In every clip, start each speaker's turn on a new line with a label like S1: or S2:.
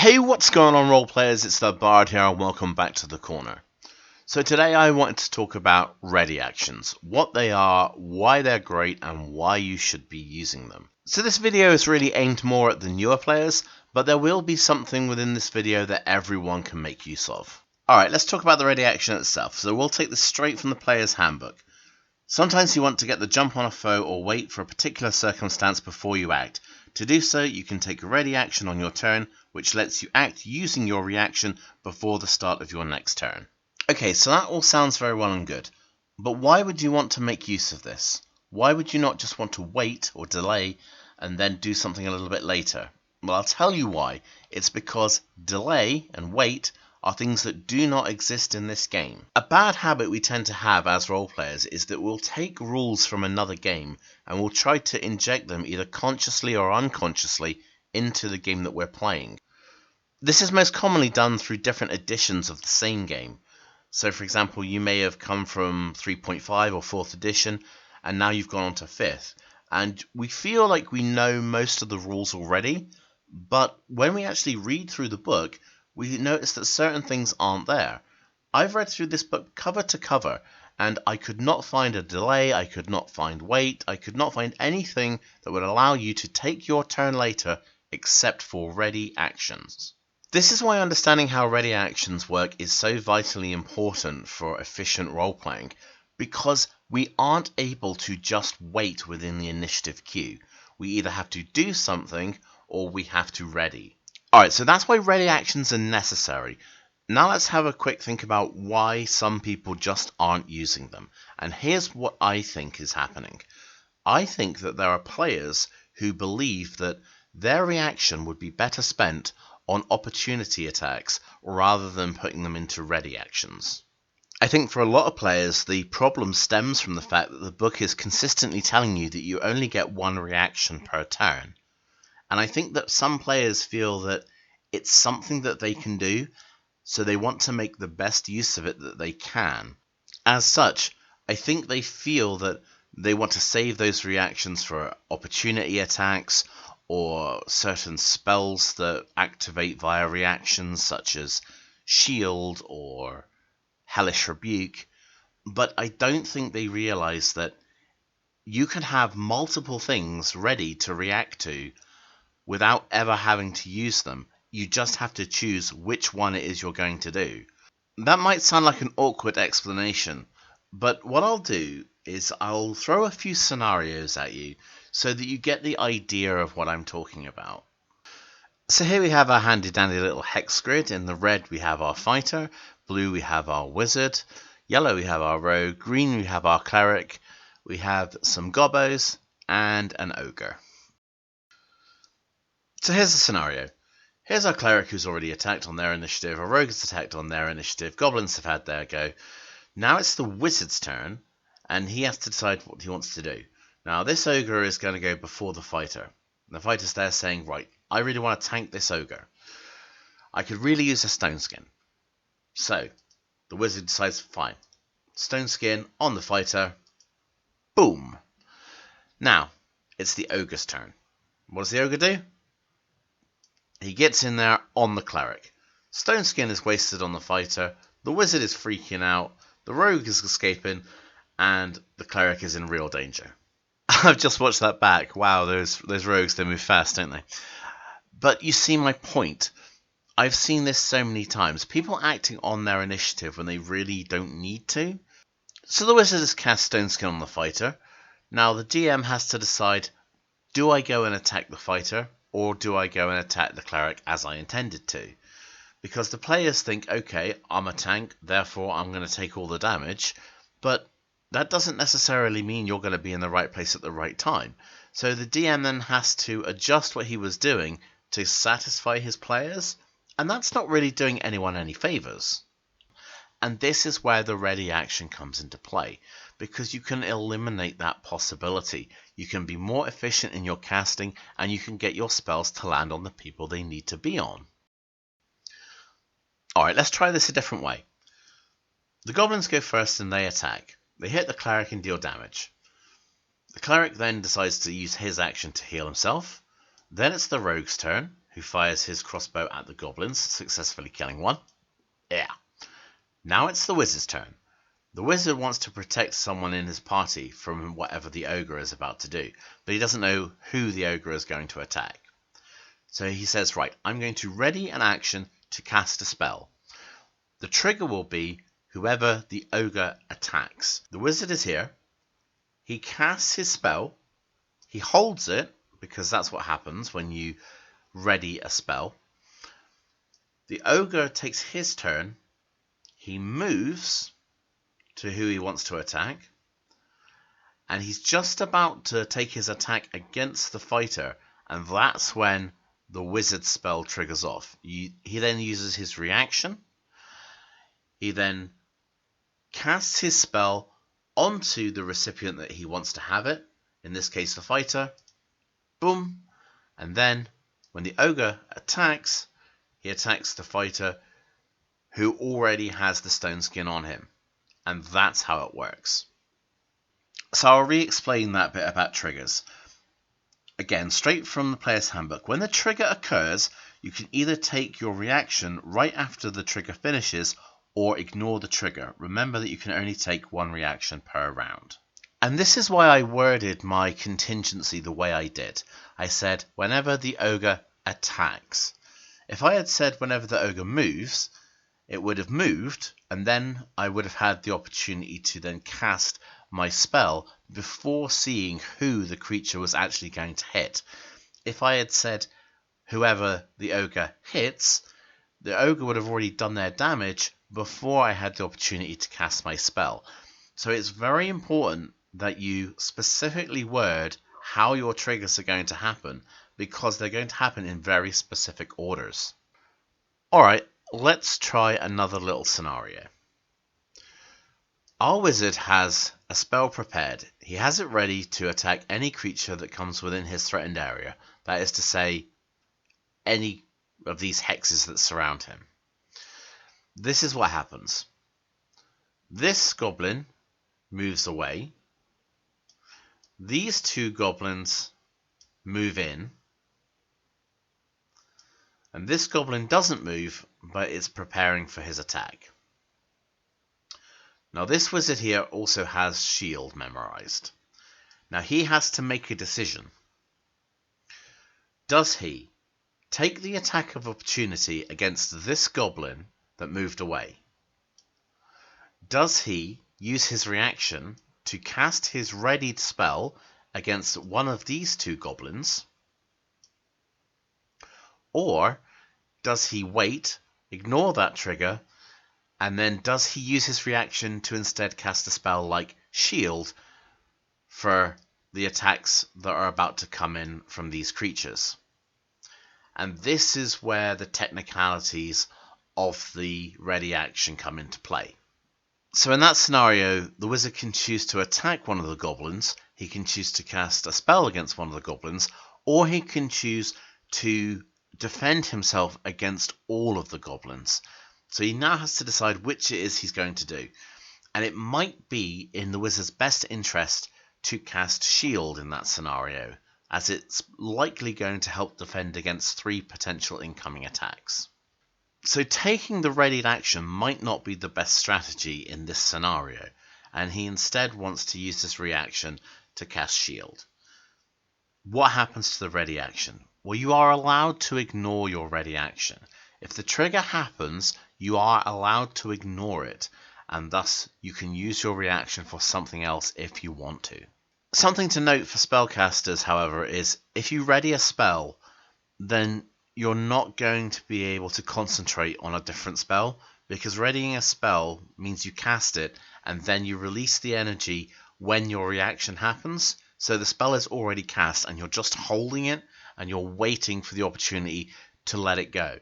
S1: Hey, what's going on, role players? It's the Bard here, and welcome back to the corner. So today I wanted to talk about ready actions, what they are, why they're great, and why you should be using them. So this video is really aimed more at the newer players, but there will be something within this video that everyone can make use of. Alright, let's talk about the ready action itself. So we'll take this straight from the player's handbook. Sometimes you want to get the jump on a foe or wait for a particular circumstance before you act. To do so, you can take a ready action on your turn, which lets you act using your reaction before the start of your next turn. Okay, so that all sounds very well and good, but why would you want to make use of this? Why would you not just want to wait or delay and then do something a little bit later? Well, I'll tell you why. It's because delay and wait are things that do not exist in this game. A bad habit we tend to have as role players is that we'll take rules from another game and we'll try to inject them either consciously or unconsciously into the game that we're playing. This is most commonly done through different editions of the same game. So for example, you may have come from 3.5 or 4th edition and now you've gone on to 5th. And we feel like we know most of the rules already, but when we actually read through the book, we notice that certain things aren't there. I've read through this book cover to cover, and I could not find a delay, I could not find wait, I could not find anything that would allow you to take your turn later except for ready actions. This is why understanding how ready actions work is so vitally important for efficient role-playing, because we aren't able to just wait within the initiative queue. We either have to do something or we have to ready. Alright, so that's why ready actions are necessary. Now let's have a quick think about why some people just aren't using them. And here's what I think is happening. I think that there are players who believe that their reaction would be better spent on opportunity attacks rather than putting them into ready actions. I think for a lot of players the problem stems from the fact that the book is consistently telling you that you only get one reaction per turn. And I think that some players feel that it's something that they can do, so they want to make the best use of it that they can. As such, I think they feel that they want to save those reactions for opportunity attacks or certain spells that activate via reactions such as Shield or Hellish Rebuke, but I don't think they realize that you can have multiple things ready to react to without ever having to use them. You just have to choose which one it is you're going to do. That might sound like an awkward explanation, but what I'll do is I'll throw a few scenarios at you so that you get the idea of what I'm talking about. So here we have our handy dandy little hex grid. In the red we have our fighter, blue we have our wizard, yellow we have our rogue, green we have our cleric, we have some gobbos and an ogre. So here's the scenario. Here's our cleric who's already attacked on their initiative, our rogue has attacked on their initiative, goblins have had their go. Now it's the wizard's turn, and he has to decide what he wants to do. Now this ogre is going to go before the fighter. The fighter's there saying, right, I really want to tank this ogre. I could really use a stone skin. So the wizard decides, fine, stone skin on the fighter, boom. Now it's the ogre's turn. What does the ogre do? He gets in there on the cleric. Stone skin is wasted on the fighter, the wizard is freaking out, the rogue is escaping, and the cleric is in real danger. I've just watched that back. Wow, those rogues, they move fast, don't they? But you see my point. I've seen this so many times. People acting on their initiative when they really don't need to. So the wizard has cast stone skin on the fighter. Now the GM has to decide, do I go and attack the fighter, or do I go and attack the cleric as I intended to? Because the players think, okay, I'm a tank, therefore I'm going to take all the damage, but that doesn't necessarily mean you're going to be in the right place at the right time. So the DM then has to adjust what he was doing to satisfy his players, and that's not really doing anyone any favours. And this is where the ready action comes into play, because you can eliminate that possibility. You can be more efficient in your casting, and you can get your spells to land on the people they need to be on. Alright, let's try this a different way. The goblins go first and they attack. They hit the cleric and deal damage. The cleric then decides to use his action to heal himself. Then it's the rogue's turn, who who fires his crossbow at the goblins, successfully killing one. Yeah. Now it's the wizard's turn. The wizard wants to protect someone in his party from whatever the ogre is about to do, but he doesn't know who the ogre is going to attack. So he says, right, I'm going to ready an action to cast a spell. The trigger will be whoever the ogre attacks. The wizard is here. He casts his spell. He holds it, because that's what happens when you ready a spell. The ogre takes his turn. He moves to who he wants to attack. And he's just about to take his attack against the fighter. And that's when the wizard spell triggers off. He then uses his reaction. He then casts his spell onto the recipient that he wants to have it, in this case the fighter. Boom. And then when the ogre attacks, he attacks the fighter who already has the stone skin on him. And that's how it works. So I'll re-explain that bit about triggers. Again, straight from the player's handbook. When the trigger occurs, you can either take your reaction right after the trigger finishes or ignore the trigger. Remember that you can only take one reaction per round. And this is why I worded my contingency the way I did. I said whenever the ogre attacks. If I had said whenever the ogre moves, it would have moved, and then I would have had the opportunity to then cast my spell before seeing who the creature was actually going to hit. If I had said whoever the ogre hits, the ogre would have already done their damage before I had the opportunity to cast my spell. So it's very important that you specifically word how your triggers are going to happen, because they're going to happen in very specific orders. Alright, let's try another little scenario. Our wizard has a spell prepared. He has it ready to attack any creature that comes within his threatened area. That is to say, any of these hexes that surround him. This is what happens. This goblin moves away. These two goblins move in. And this goblin doesn't move, but is preparing for his attack. Now this wizard here also has shield memorized. Now he has to make a decision. Does he take the attack of opportunity against this goblin that moved away? Does he use his reaction to cast his readied spell against one of these two goblins? Or does he wait, ignore that trigger, and then does he use his reaction to instead cast a spell like shield for the attacks that are about to come in from these creatures? And this is where the technicalities of the ready action come into play. So in that scenario, the wizard can choose to attack one of the goblins, he can choose to cast a spell against one of the goblins, or he can choose to defend himself against all of the goblins. So he now has to decide which it is he's going to do. And it might be in the wizard's best interest to cast shield in that scenario, as it's likely going to help defend against 3 potential incoming attacks. So taking the readied action might not be the best strategy in this scenario, and he instead wants to use this reaction to cast shield. What happens to the ready action? Well, you are allowed to ignore your ready action. If the trigger happens, you are allowed to ignore it, and thus you can use your reaction for something else if you want to. Something to note for spellcasters, however, is if you ready a spell, then you're not going to be able to concentrate on a different spell, because readying a spell means you cast it and then you release the energy when your reaction happens. So the spell is already cast and you're just holding it and you're waiting for the opportunity to let it go.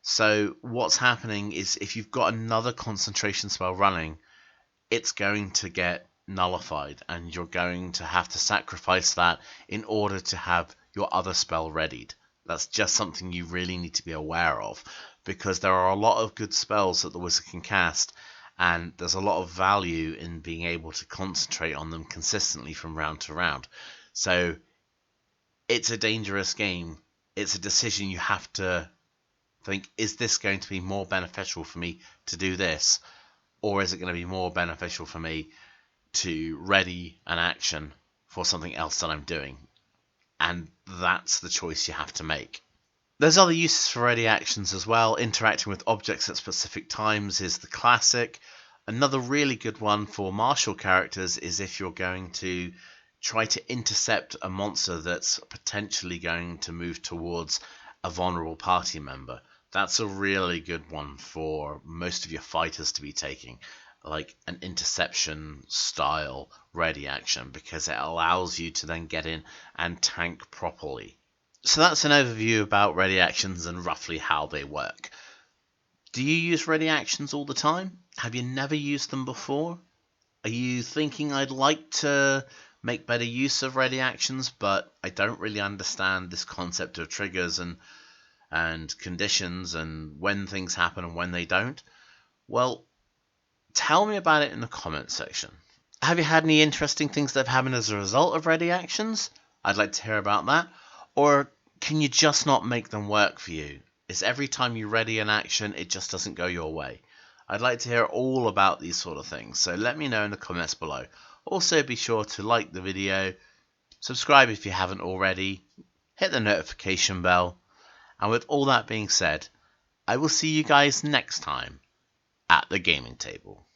S1: So what's happening is if you've got another concentration spell running, it's going to get nullified and you're going to have to sacrifice that in order to have your other spell readied. That's just something you really need to be aware of, because there are a lot of good spells that the wizard can cast, and there's a lot of value in being able to concentrate on them consistently from round to round. So it's a dangerous game it's a decision you have to think, is this going to be more beneficial for me to do this? Or is it going to be more beneficial for me to ready an action for something else that I'm doing? And that's the choice you have to make. There's other uses for ready actions as well. Interacting with objects at specific times is the classic. Another really good one for martial characters is if you're going to try to intercept a monster that's potentially going to move towards a vulnerable party member. That's a really good one for most of your fighters to be taking, like an interception style ready action, because it allows you to then get in and tank properly. So that's an overview about ready actions and roughly how they work. Do you use ready actions all the time? Have you never used them before? Are you thinking, I'd like to make better use of ready actions, but I don't really understand this concept of triggers and conditions and when things happen and when they don't? Well, tell me about it in the comments section. Have you had any interesting things that have happened as a result of ready actions? I'd like to hear about that. Or can you just not make them work for you? Is every time you ready an action, it just doesn't go your way? I'd like to hear all about these sort of things, so let me know in the comments below. Also, be sure to like the video, subscribe if you haven't already, hit the notification bell, and with all that being said, I will see you guys next time at the gaming table.